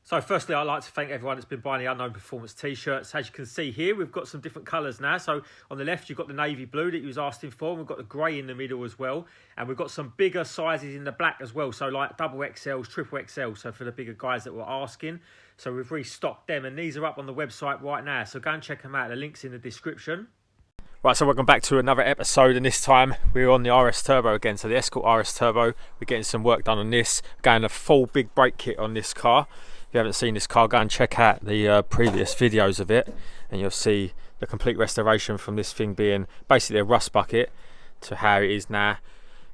So firstly, I'd like to thank everyone that's been buying the Unknown Performance t-shirts. As you can see here, we've got some different colours now. So on the left, you've got the navy blue that you was asking for. And we've got the grey in the middle as well. And we've got some bigger sizes in the black as well. So like double XLs, triple XL. So for the bigger guys that were asking. So we've restocked them. And these are up on the website right now. So go and check them out. The link's in the description. Right, so welcome back to another episode, and this time we're on the RS Turbo again. So the Escort RS Turbo, we're getting some work done on this. Going a full big brake kit on this car. If you haven't seen this car, go and check out the previous videos of it, and you'll see the complete restoration from this thing being basically a rust bucket to how it is now,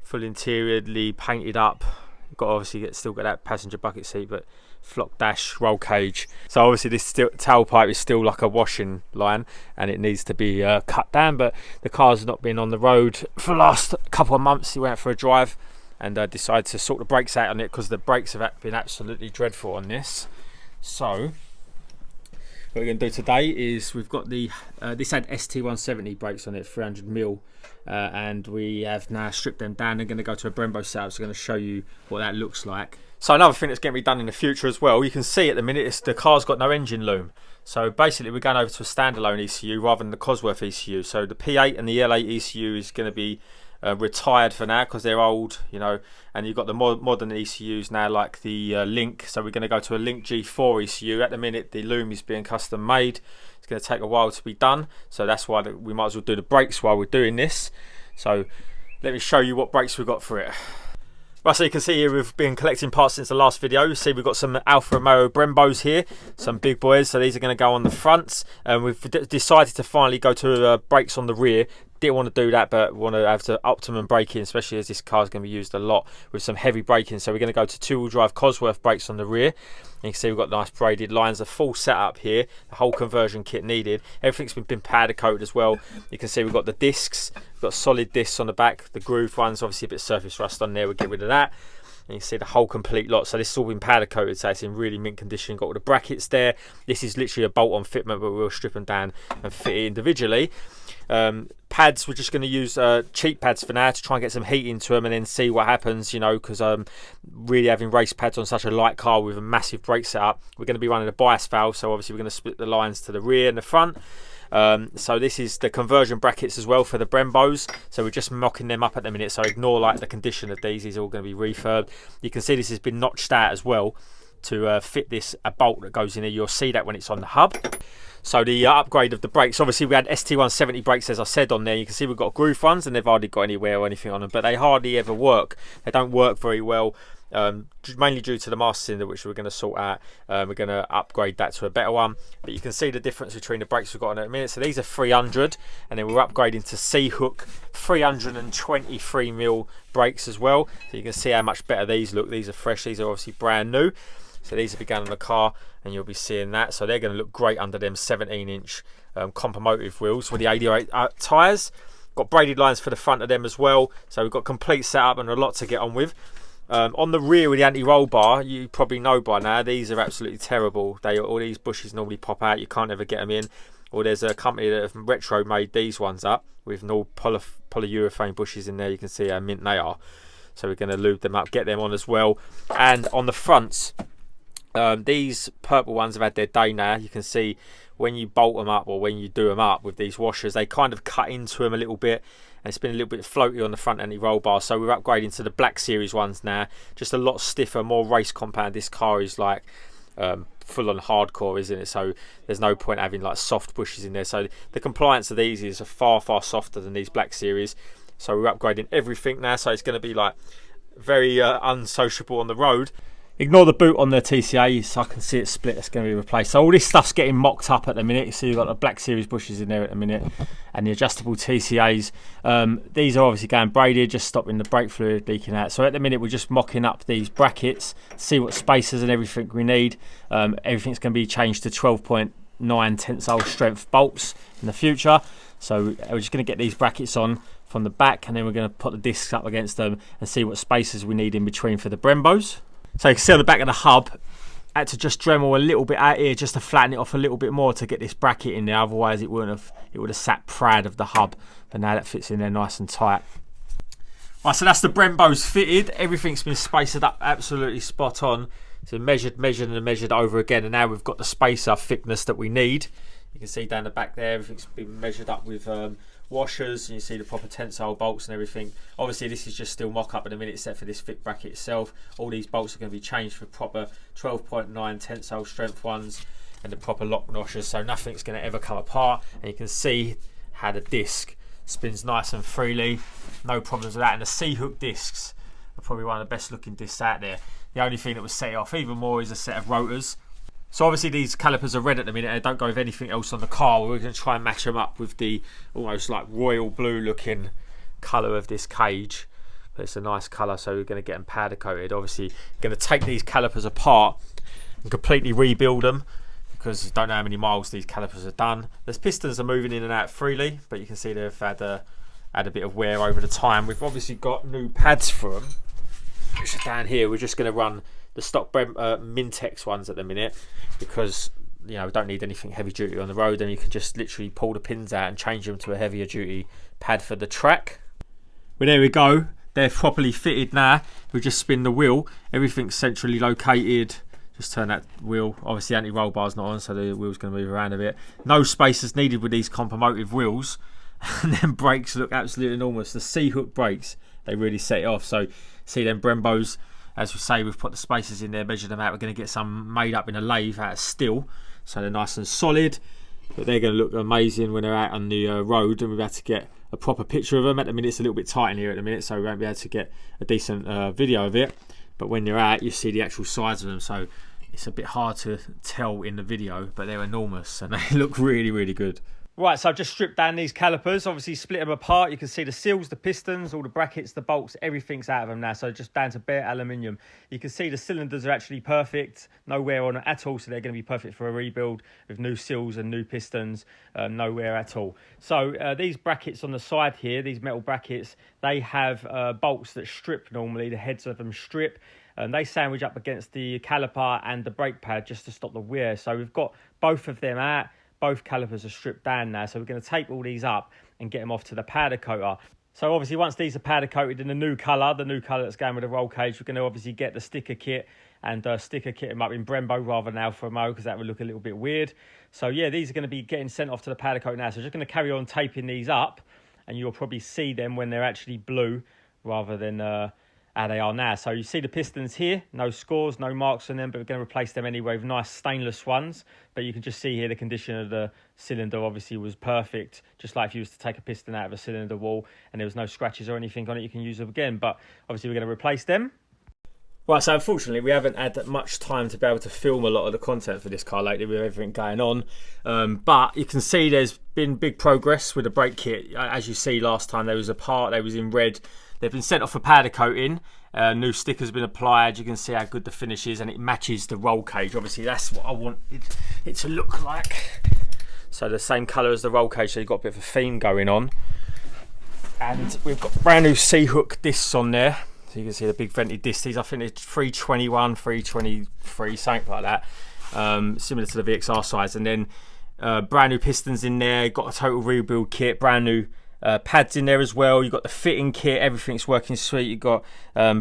full interiorly painted up. You've got obviously still got that passenger bucket seat, but flock dash, roll cage. So obviously this tailpipe is still like a washing line, and it needs to be cut down. But the car's not been on the road for the last couple of months. He went for a drive and decided to sort the brakes out on it because the brakes have been absolutely dreadful on this. So what we're going to do today is we've got the this had ST170 brakes on it, 300mm, and we have now stripped them down and going to go to a Brembo setup. So I'm going to show you what that looks like. So another thing that's going to be done in the future as well, you can see at the minute the car's got no engine loom. So basically we're going over to a standalone ECU rather than the Cosworth ECU. So the P8 and the L8 ECU is going to be retired for now because they're old, you know, and you've got the modern ECUs now like the Link. So we're going to go to a Link G4 ECU. At the minute the loom is being custom made. It's going to take a while to be done, so that's why we might as well do the brakes while we're doing this. So let me show you what brakes we've got for it. Right, so you can see here we've been collecting parts since the last video. You see we've got some Alfa Romeo Brembos here, some big boys. So these are going to go on the fronts, and we've decided to finally go to brakes on the rear. Didn't want to do that, but want to have the optimum braking, especially as this car is going to be used a lot with some heavy braking. So we're going to go to two-wheel drive Cosworth brakes on the rear. And you can see we've got nice braided lines, a full setup here, the whole conversion kit needed. Everything's been powder coated as well. You can see we've got the discs, we've got solid discs on the back, the groove ones, obviously a bit of surface rust on there, we'll get rid of that. And you see the whole complete lot. So this has all been powder coated, so it's in really mint condition. Got all the brackets there. This is literally a bolt-on fitment, but we'll strip them down and fit it individually. Pads, we're just going to use cheap pads for now to try and get some heat into them and then see what happens, you know, because really having race pads on such a light car with a massive brake setup, we're going to be running a bias valve, so obviously we're going to split the lines to the rear and the front. So this is the conversion brackets as well for the Brembos, so we're just mocking them up at the minute, so ignore like the condition of these are all going to be refurbed. You can see this has been notched out as well to fit this a bolt that goes in there. You'll see that when it's on the hub. So the upgrade of the brakes, obviously we had ST170 brakes as I said on there. You can see we've got groove ones and they've hardly got any wear or anything on them, but they hardly ever work. They don't work very well, mainly due to the master cylinder, which we're going to sort out. We're going to upgrade that to a better one, but you can see the difference between the brakes we've got on at the minute. So these are 300, and then we're upgrading to C-hook 323mm brakes as well. So you can see how much better these look. These are fresh, these are obviously brand new. So these will be going on the car, and you'll be seeing that. So they're going to look great under them 17-inch Compomotive wheels with the 88 tyres. Got braided lines for the front of them as well. So we've got complete setup and a lot to get on with. On the rear with the anti-roll bar, you probably know by now, these are absolutely terrible. All these bushes normally pop out. You can't ever get them in. Or there's a company that have retro made these ones up with no polyurethane bushes in there. You can see how mint they are. So we're going to lube them up, get them on as well. And on the fronts, these purple ones have had their day now. You can see when you bolt them up or when you do them up with these washers, they kind of cut into them a little bit, and it's been a little bit floaty on the front anti-roll bar. So we're upgrading to the Black Series ones now, just a lot stiffer, more race compound. This car is like full on hardcore, isn't it? So there's no point having like soft bushes in there. So the compliance of these is far softer than these Black Series. So we're upgrading everything now, so it's going to be like very unsociable on the road. Ignore the boot on the TCA, so I can see it split. It's going to be replaced. So all this stuff's getting mocked up at the minute. So you've got the Black Series bushes in there at the minute, and the adjustable TCAs. These are obviously going braided, just stopping the brake fluid leaking out. So at the minute we're just mocking up these brackets, see what spacers and everything we need. Everything's going to be changed to 12.9 tensile strength bolts in the future. So we're just going to get these brackets on from the back, and then we're going to put the discs up against them and see what spacers we need in between for the Brembos. So you can see on the back of the hub, I had to just Dremel a little bit out here just to flatten it off a little bit more to get this bracket in there. Otherwise it would have sat proud of the hub, but now that fits in there nice and tight. Right, so that's the Brembos fitted. Everything's been spaced up absolutely spot on. So measured and measured over again, and now we've got the spacer thickness that we need. You can see down the back there, everything's been measured up with washers, and you see the proper tensile bolts and everything. Obviously this is just still mock-up at the minute, except for this thick bracket itself. All these bolts are going to be changed for proper 12.9 tensile strength ones and the proper lock washers, so nothing's going to ever come apart. And you can see how the disc spins nice and freely, no problems with that. And the C-hook discs are probably one of the best looking discs out there. The only thing that would set it off even more is a set of rotors. So obviously these calipers are red at the minute, they don't go with anything else on the car. We're going to try and match them up with the almost like royal blue looking colour of this cage. But it's a nice colour, so we're going to get them powder coated. Obviously going to take these calipers apart and completely rebuild them, because you don't know how many miles these calipers have done. The pistons are moving in and out freely, but you can see they've had a bit of wear over the time. We've obviously got new pads for them, which are down here. We're just going to run the stock Mintex ones at the minute, because we don't need anything heavy duty on the road, and you can just literally pull the pins out and change them to a heavier duty pad for the track. Well, there we go, they're properly fitted now. We just spin the wheel, everything's centrally located. Just turn that wheel, obviously anti-roll bar's not on, so the wheel's going to move around a bit. No spacers needed with these Compomotive wheels. And then brakes look absolutely enormous. The C-hook brakes, they really set it off. So see them Brembos, as we say, we've put the spacers in there, measured them out. We're going to get some made up in a lathe out of steel, so they're nice and solid, but they're going to look amazing when they're out on the road, and we've had to get a proper picture of them. At the minute it's a little bit tight in here at the minute, so we won't be able to get a decent video of it, but when you're out you see the actual size of them, so it's a bit hard to tell in the video, but they're enormous and they look really, really good. Right, so I've just stripped down these calipers, obviously split them apart. You can see the seals, the pistons, all the brackets, the bolts, everything's out of them now, so just down to bare aluminium. You can see the cylinders are actually perfect, no wear on it at all, so they're going to be perfect for a rebuild with new seals and new pistons, no wear at all. So these brackets on the side here, these metal brackets, they have bolts that strip normally, the heads of them strip. And they sandwich up against the caliper and the brake pad just to stop the wear. So we've got both of them out. Both calipers are stripped down now. So we're going to tape all these up and get them off to the powder coater. So obviously once these are powder coated in the new colour that's going with the roll cage, we're going to obviously get the sticker kit and sticker kit them up in Brembo rather than Alfa Romeo, because that would look a little bit weird. So yeah, these are going to be getting sent off to the powder coat now. So just going to carry on taping these up, and you'll probably see them when they're actually blue rather than how they are now. So you see the pistons here, no scores, no marks on them, but we're going to replace them anyway with nice stainless ones. But you can just see here the condition of the cylinder obviously was perfect, just like if you was to take a piston out of a cylinder wall and there was no scratches or anything on it, you can use them again. But obviously we're going to replace them. Right, so unfortunately we haven't had that much time to be able to film a lot of the content for this car lately with everything going on, but you can see there's been big progress with the brake kit. As you see, last time there was a part, they was in red. They've been sent off for powder coating, new stickers have been applied. You can see how good the finish is, and it matches the roll cage. Obviously that's what I want it to look like, so the same colour as the roll cage, so you've got a bit of a theme going on. And we've got brand new C-hook discs on there. So you can see the big vented discs. These I think they're 321, 323, something like that. Similar to the VXR size. And then brand new pistons in there. Got a total rebuild kit. Brand new pads in there as well. You've got the fitting kit. Everything's working sweet. You've got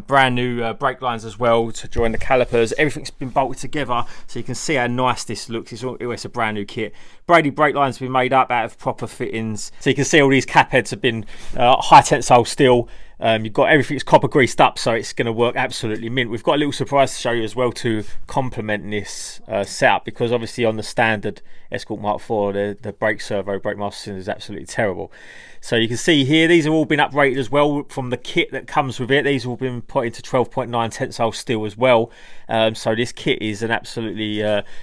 brand new brake lines as well to join the calipers. Everything's been bolted together, so you can see how nice this looks. It's a brand new kit. Brady brake lines have been made up out of proper fittings. So you can see all these cap heads have been high tensile steel. You've got everything's copper greased up, so it's going to work absolutely mint. We've got a little surprise to show you as well to complement this setup, because obviously on the standard Escort Mark IV, the brake servo, brake master cylinder is absolutely terrible. So you can see here, these have all been uprated as well from the kit that comes with it. These have all been put into 12.9 tensile steel as well. So this kit is an absolutely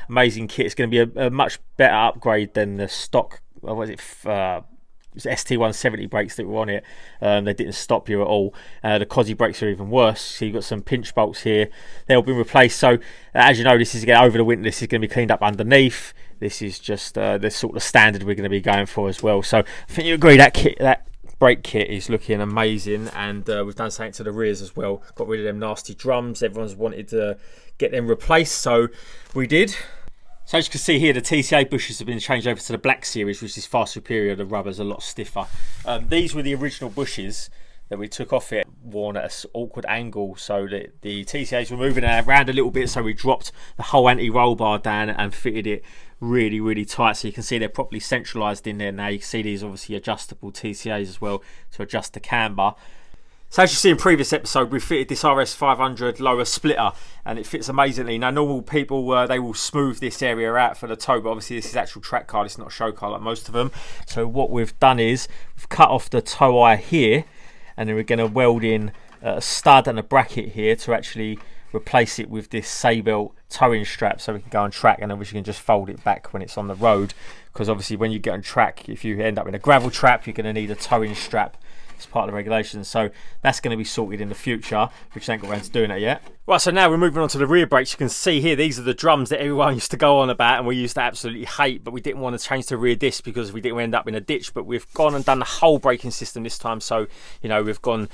amazing kit. It's going to be a much better upgrade than the stock, what was it, ST170 brakes that were on it. They didn't stop you at all. The Cosy brakes are even worse. So you've got some pinch bolts here. They'll be replaced. So as you know, this is going over the winter. This is going to be cleaned up underneath. This is just the sort of standard we're going to be going for as well. So I think you agree that brake kit is looking amazing, and we've done something to the rears as well. Got rid of them nasty drums. Everyone's wanted to get them replaced, so we did. So as you can see here, the TCA bushes have been changed over to the black series, which is far superior. The rubber's a lot stiffer. These were the original bushes that we took off it worn at an awkward angle, so that the TCAs were moving around a little bit, so we dropped the whole anti-roll bar down and fitted it really tight, so you can see they're properly centralised in there now. You can see these obviously adjustable TCAs as well to adjust the camber. So as you see in previous episode, we fitted this RS 500 lower splitter and it fits amazingly. Now normal people, they will smooth this area out for the toe, but obviously this is actual track car, it's not a show car like most of them. So what we've done is we've cut off the toe eye here, and then we're going to weld in a stud and a bracket here to actually replace it with this Saybelt towing strap, so we can go on track, and obviously you can just fold it back when it's on the road, because obviously when you get on track, if you end up in a gravel trap, you're going to need a towing strap. It's part of the regulations, so that's going to be sorted in the future, which I ain't got around to doing it yet. Right, so now we're moving on to the rear brakes. You can see here, these are the drums that everyone used to go on about and we used to absolutely hate, but we didn't want to change the rear disc because we didn't end up in a ditch. But we've gone and done the whole braking system this time, so you know, we've gone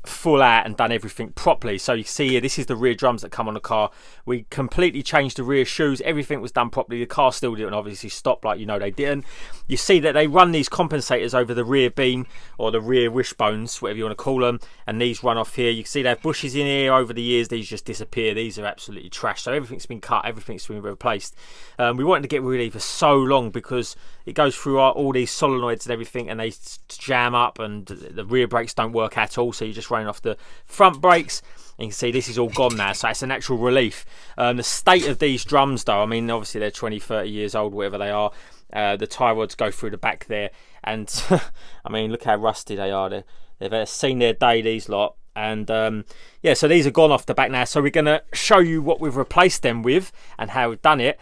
full out and done everything properly. So you can see here, this is the rear drums that come on the car. We completely changed the rear shoes, everything was done properly. The car still didn't obviously stop, like, you know, they didn't. You see that they run these compensators over the rear beam or the rear wishbones, whatever you want to call them, and these run off here. You can see they have bushes in here. Over the years these just disappear. These are absolutely trash, so everything's been cut, everything's been replaced. We wanted to get rid of it for so long because it goes through all these solenoids and everything, and they jam up and the rear brakes don't work at all, so you're just running off the front brakes. And you can see this is all gone now, so it's an actual relief. The state of these drums though, I mean obviously they're 20-30 years old, whatever they are. The tie rods go through the back there, and I mean look how rusty they are. They've seen their day, these lot. And yeah, so these are gone off the back now, so we're going to show you what we've replaced them with and how we've done it,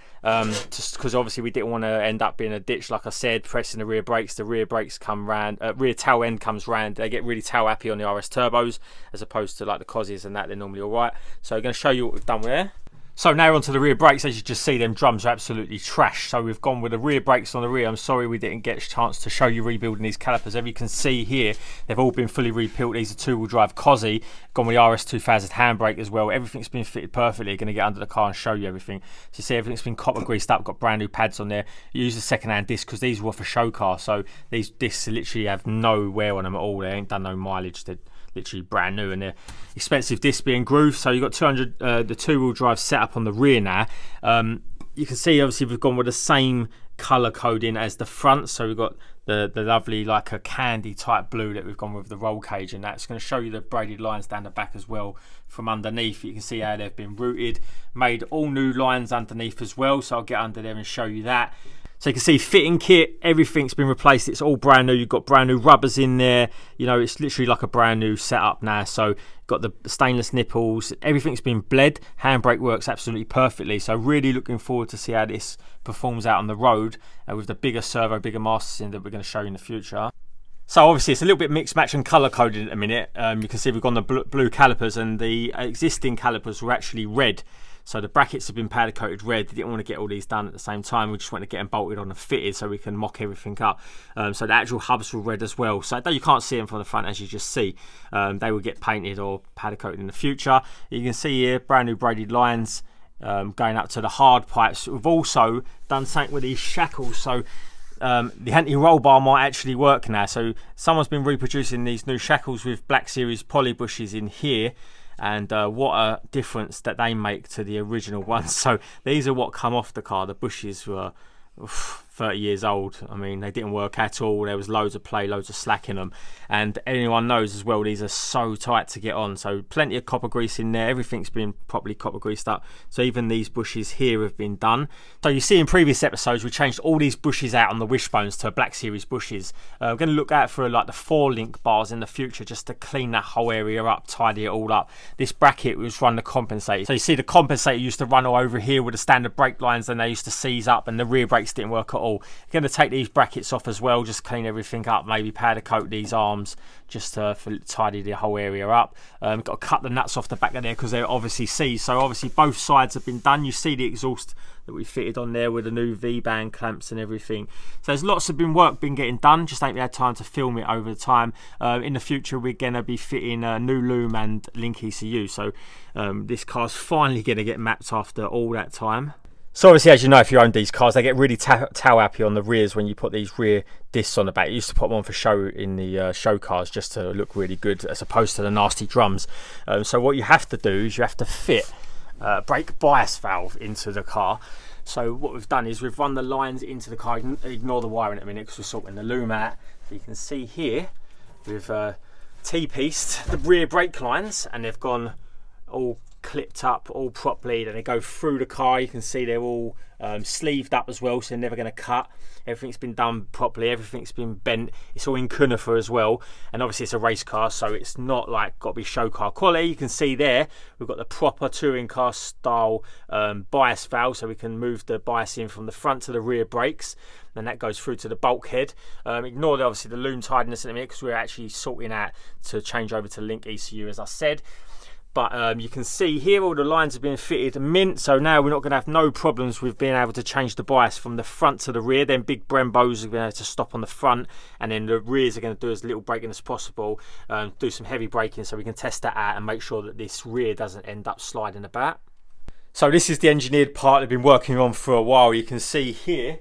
just because obviously we didn't want to end up in a ditch, like I said, pressing the rear brakes come round, rear tail end comes round. They get really tail happy on the RS Turbos as opposed to like the Cosies and that, they're normally alright. So we're going to show you what we've done there. So now onto the rear brakes. As you just see, them drums are absolutely trash. So we've gone with the rear brakes on the rear. I'm sorry we didn't get a chance to show you rebuilding these calipers. As you can see here, they've all been fully rebuilt. These are two-wheel drive Cosi. Gone with the RS 2000 handbrake as well. Everything's been fitted perfectly. Going to get under the car and show you everything. So you see everything's been copper greased up. Got brand new pads on there. You use a second-hand disc because these were for show car. So these discs literally have no wear on them at all. They ain't done no mileage. They're literally brand new, and they're expensive discs being grooved. So you've got 200 the two-wheel drive setup on the rear now. You can see obviously we've gone with the same colour coding as the front, so we've got the lovely like a candy type blue that we've gone with the roll cage, and that's going to show you the braided lines down the back as well from underneath. You can see how they've been routed, made all new lines underneath as well, so I'll get under there and show you that. So you can see fitting kit, everything's been replaced. It's all brand new. You've got brand new rubbers in there. You know, it's literally like a brand new setup now. So got the stainless nipples. Everything's been bled. Handbrake works absolutely perfectly. So really looking forward to see how this performs out on the road with the bigger servo, bigger masters in that we're going to show you in the future. So obviously it's a little bit mixed match and colour coded at the minute. You can see we've got the blue calipers, and the existing calipers were actually red. So the brackets have been powder coated red. They didn't want to get all these done at the same time. We just want to get them bolted on and fitted so we can mock everything up. So the actual hubs were red as well. So though you can't see them from the front, as you just see, they will get painted or powder coated in the future. You can see here brand new braided lines going up to the hard pipes. We've also done something with these shackles. So the anti-roll bar might actually work now. So someone's been reproducing these new shackles with Black Series poly bushes in here. And what a difference that they make to the original ones. So these are what come off the car. The bushes were 30 years old. I mean, they didn't work at all. There was loads of play, loads of slack in them, and anyone knows as well these are so tight to get on. So plenty of copper grease in there. Everything's been properly copper greased up, so even these bushes here have been done. So you see in previous episodes we changed all these bushes out on the wishbones to Black Series bushes. I'm going to look out for like the 4-link bars in the future just to clean that whole area up, tidy it all up. This bracket was run the compensator. So you see the compensator used to run all over here with the standard brake lines, and they used to seize up, and the rear brakes didn't work at all. Going to take these brackets off as well, just clean everything up, maybe powder coat these arms just to tidy the whole area up. Got to cut the nuts off the back of there because they're obviously seized. So obviously both sides have been done. You see the exhaust that we fitted on there with the new V-band clamps and everything. So there's lots of work been getting done, just ain't had time to film it over the time. In the future we're going to be fitting a new loom and link ECU, so this car's finally going to get mapped after all that time. So obviously, as you know, if you own these cars, they get really tail happy on the rears when you put these rear discs on the back. You used to put them on for show in the show cars just to look really good, as opposed to the nasty drums. So what you have to do is you have to fit a brake bias valve into the car. So what we've done is we've run the lines into the car. Ignore the wiring in a minute because we're sorting the loom out. You can see here we've T-pieced the rear brake lines, and they've gone all clipped up all properly, and they go through the car. You can see they're all sleeved up as well, so they're never going to cut. Everything's been done properly, everything's been bent. It's all in conifer as well, and obviously it's a race car, so it's not like got to be show car quality. You can see there we've got the proper touring car style bias valve, so we can move the bias in from the front to the rear brakes, and that goes through to the bulkhead. Ignore obviously the loom tidiness in a minute because we're actually sorting out to change over to link ECU, as I said. But you can see here all the lines have been fitted mint, so now we're not going to have no problems with being able to change the bias from the front to the rear. Then big Brembos are going to stop on the front, and then the rears are going to do as little braking as possible, do some heavy braking so we can test that out and make sure that this rear doesn't end up sliding about. So this is the engineered part they've been working on for a while. You can see here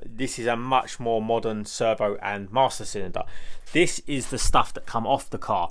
this is a much more modern servo and master cylinder. This is the stuff that come off the car.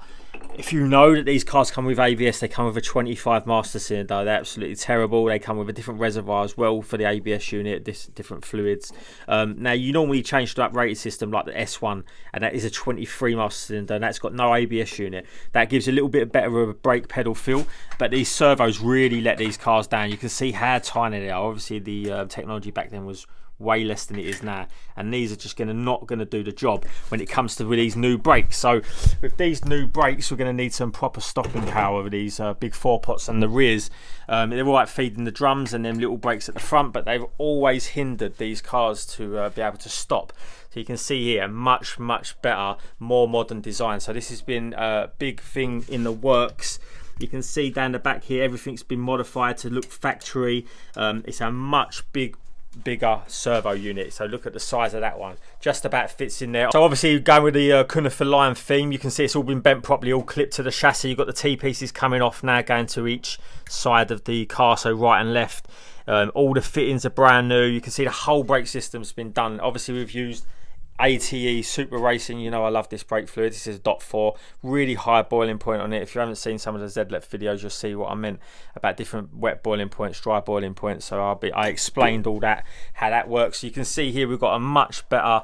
If you know that these cars come with ABS, they come with a 25 master cylinder. They're absolutely terrible. They come with a different reservoir as well for the ABS unit, different fluids. Now you normally change to that rated system like the S1, and that is a 23 master cylinder, and that's got no ABS unit. That gives a little bit better of a brake pedal feel, but these servos really let these cars down. You can see how tiny they are. Obviously the technology back then was way less than it is now, and these are just not going to do the job when it comes to these new brakes. So with these new brakes, we're going to need some proper stopping power with these big 4-pots and the rears. They're all right feeding the drums and then little brakes at the front, but they've always hindered these cars to be able to stop. So you can see here a much better, more modern design. So this has been a big thing in the works. You can see down the back here everything's been modified to look factory. It's a much bigger servo unit, so look at the size of that one, just about fits in there. So obviously going with the conifer line theme, you can see it's all been bent properly, all clipped to the chassis. You've got the T-pieces coming off now, going to each side of the car, so right and left. All the fittings are brand new. You can see the whole brake system's been done. Obviously we've used ATE Super Racing. You know I love this brake fluid. This is a .4, really high boiling point on it. If you haven't seen some of the ZLEP videos, you'll see what I meant about different wet boiling points, dry boiling points. So I explained all that, how that works. You can see here we've got a much better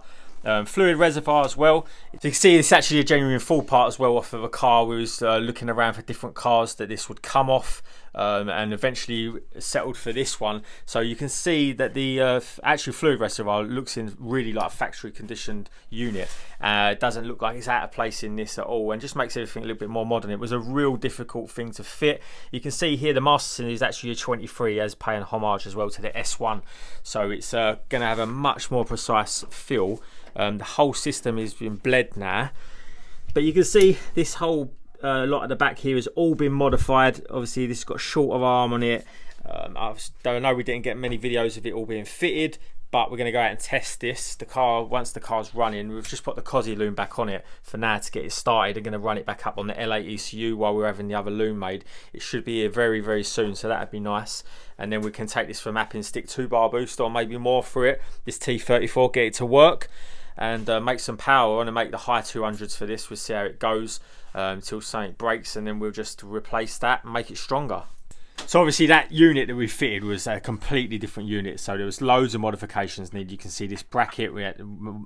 fluid reservoir as well. You can see it's actually a genuine full part as well off of a car. We was looking around for different cars that this would come off, and eventually settled for this one. So you can see that the actual fluid reservoir looks in really like a factory conditioned unit. It doesn't look like it's out of place in this at all, and just makes everything a little bit more modern. It was a real difficult thing to fit. You can see here the master cylinder is actually a 23, as paying homage as well to the S1. So it's going to have a much more precise feel. The whole system is been bled now, but you can see this whole lot at the back here has all been modified. Obviously this has got a shorter arm on it. I know we didn't get many videos of it all being fitted, but we're going to go out and test this. The car, once the car's running, we've just put the Cosy loom back on it for now to get it started. I'm going to run it back up on the L8 ECU while we're having the other loom made. It should be here very soon, so that'd be nice. And then we can take this for mapping, stick 2-bar booster or maybe more for it, this T34, get it to work, and make some power. I want to make the high 200s for this. We'll see how it goes until something breaks, and then we'll just replace that and make it stronger. So obviously that unit that we fitted was a completely different unit, so there was loads of modifications needed. You can see this bracket, we had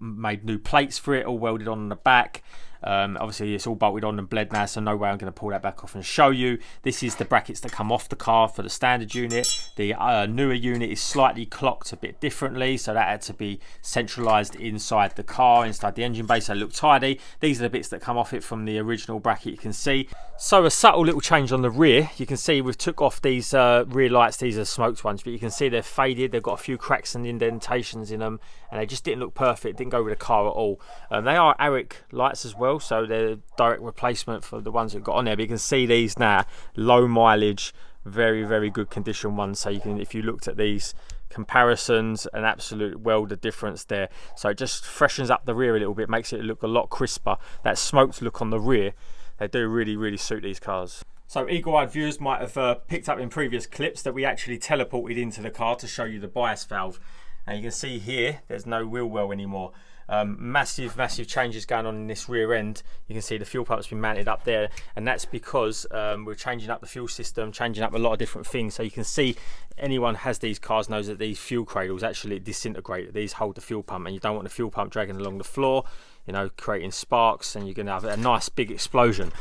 made new plates for it, all welded on the back. Obviously it's all bolted on and bled now, so no way I'm going to pull that back off and show you. This is the brackets that come off the car for the standard unit. The newer unit is slightly clocked a bit differently, so that had to be centralised inside the car, inside the engine bay, so it looked tidy. These are the bits that come off it from the original bracket, you can see. So a subtle little change on the rear. You can see we've took off these rear lights. These are smoked ones, but you can see they're faded. They've got a few cracks and indentations in them, and they just didn't look perfect, didn't go with the car at all. They are Aric lights as well, so they're direct replacement for the ones that got on there. But you can see these now, low mileage, very good condition ones. So you can, if you looked at these comparisons, an absolute world of difference there. So it just freshens up the rear a little bit, makes it look a lot crisper. That smoked look on the rear, they do really suit these cars. So eagle-eyed viewers might have picked up in previous clips that we actually teleported into the car to show you the bias valve. And you can see here, there's no wheel well anymore. Massive changes going on in this rear end. You can see the fuel pump's been mounted up there, and that's because we're changing up the fuel system, changing up a lot of different things. So you can see, anyone who has these cars knows that these fuel cradles actually disintegrate. These hold the fuel pump, and you don't want the fuel pump dragging along the floor, you know, creating sparks, and you're going to have a nice big explosion.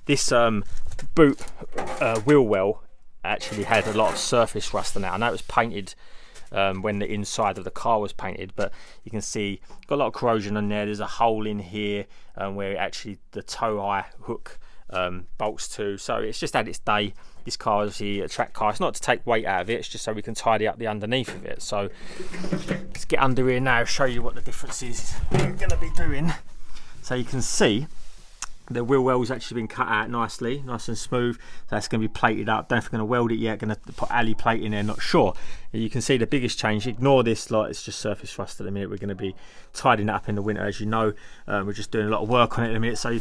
This boot wheel well actually had a lot of surface rust on it. I know it was painted when the inside of the car was painted, but you can see got a lot of corrosion on there. There's a hole in here where actually the tow eye hook bolts to, so it's just had its day. This car is obviously a track car. It's not to take weight out of it, it's just so we can tidy up the underneath of it. So let's get under here now, show you what the difference is we're going to be doing. So you can see the wheel well's actually been cut out nicely, nice and smooth. So that's going to be plated up. Don't know if we're going to weld it yet, going to put alley plate in there, not sure. You can see the biggest change, ignore this, like it's just surface rust at the minute. We're going to be tidying it up in the winter, as you know. We're just doing a lot of work on it at the minute. So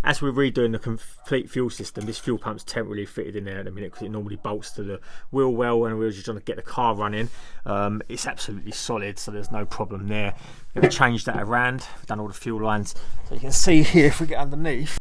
as we're redoing the complete fuel system, this fuel pump's temporarily fitted in there at the minute because it normally bolts to the wheel well, and we're just trying to get the car running. It's absolutely solid, so there's no problem there. We're going to change that around. We've done all the fuel lines. So you can see here, if we get underneath,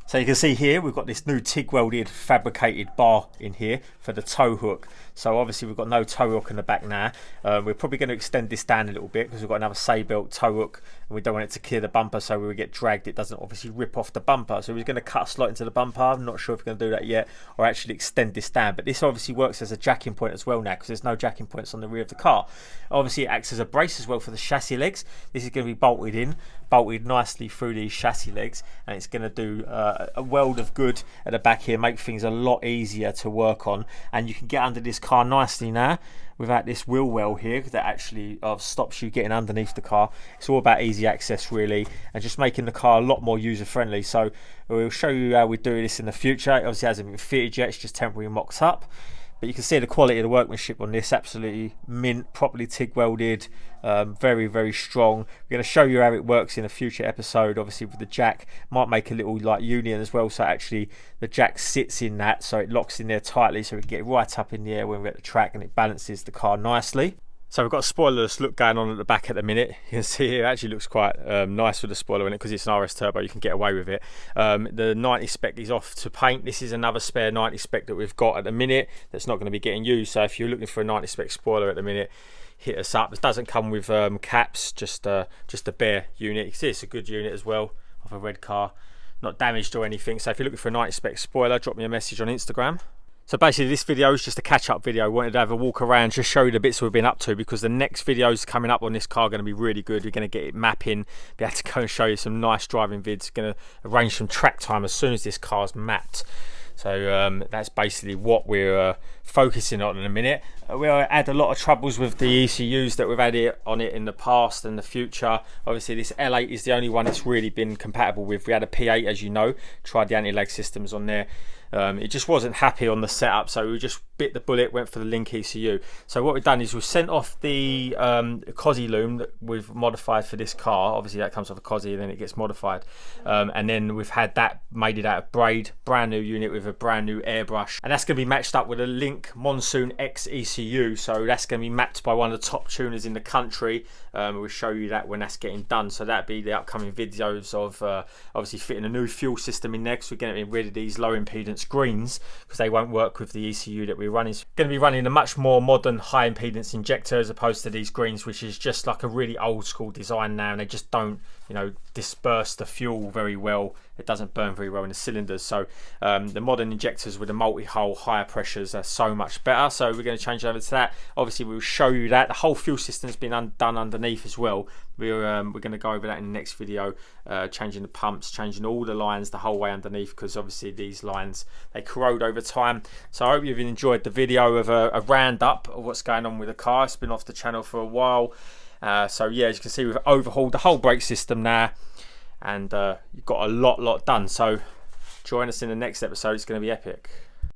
so you can see here we've got this new TIG welded fabricated bar in here for the tow hook. So obviously we've got no tow hook in the back now. We're probably going to extend this down a little bit because we've got another say-belt tow hook, and we don't want it to clear the bumper, so when we get dragged it doesn't obviously rip off the bumper. So we're going to cut a slot into the bumper. I'm not sure if we're going to do that yet, or actually extend this down. But this obviously works as a jacking point as well now, because there's no jacking points on the rear of the car. Obviously it acts as a brace as well for the chassis legs. This is going to be bolted nicely through these chassis legs, and it's going to do a world of good at the back here, make things a lot easier to work on. And you can get under this car nicely now without this wheel well here that actually stops you getting underneath the car. It's all about easy access really, and just making the car a lot more user friendly. So we'll show you how we do this in the future. It obviously hasn't been fitted yet, it's just temporarily mocked up. But you can see the quality of the workmanship on this, absolutely mint, properly TIG welded, very strong. We're going to show you how it works in a future episode. Obviously with the jack, might make a little like union as well, so actually the jack sits in that, so it locks in there tightly, so we can get it right up in the air when we're at the track, and it balances the car nicely. So we've got a spoilerless look going on at the back at the minute. You can see it actually looks quite nice with the spoiler in it, because it's an RS Turbo, you can get away with it. The 90 spec is off to paint. This is another spare 90 spec that we've got at the minute that's not going to be getting used. So if you're looking for a 90 spec spoiler at the minute, hit us up. It doesn't come with caps, just a bare unit. You can see it's a good unit as well, of a red car, not damaged or anything. So if you're looking for a 90 spec spoiler, drop me a message on Instagram. So basically this video is just a catch-up video. I wanted to have a walk around, just show you the bits we've been up to, because the next videos coming up on this car are going to be really good. We're going to get it mapping, be able to go and show you some nice driving vids. Going to arrange some track time as soon as this car's mapped. So that's basically what we're focusing on in a minute. We'll add a lot of troubles with the ECUs that we've had on it in the past and the future. Obviously this L8 is the only one it's really been compatible with. We had a P8, as you know, tried the anti-lag systems on there. It just wasn't happy on the setup, so we just bit the bullet, went for the Link ECU. So what we've done is we've sent off the Cosy loom that we've modified for this car. Obviously that comes off a Cosy and then it gets modified, and then we've had that made it out of braid, brand new unit with a brand new airbrush, and that's going to be matched up with a Link Monsoon X ECU. So that's going to be mapped by one of the top tuners in the country. We'll show you that when that's getting done. So that'll be the upcoming videos of obviously fitting a new fuel system in there, because we're going to get rid of these low impedance greens because they won't work with the ECU that we're running. So we're going to be running a much more modern high impedance injector as opposed to these greens, which is just like a really old school design now, and they just don't, you know, disperse the fuel very well. It doesn't burn very well in the cylinders. So the modern injectors with the multi-hole higher pressures are so much better. So we're going to change over to that. Obviously we'll show you that the whole fuel system's been done underneath as well. We're going to go over that in the next video, changing the pumps, changing all the lines the whole way underneath, because obviously these lines, they corrode over time. So I hope you've enjoyed the video of a roundup of what's going on with the car. It's been off the channel for a while. So yeah, as you can see, we've overhauled the whole brake system now, and you've got a lot done. So join us in the next episode. It's going to be epic.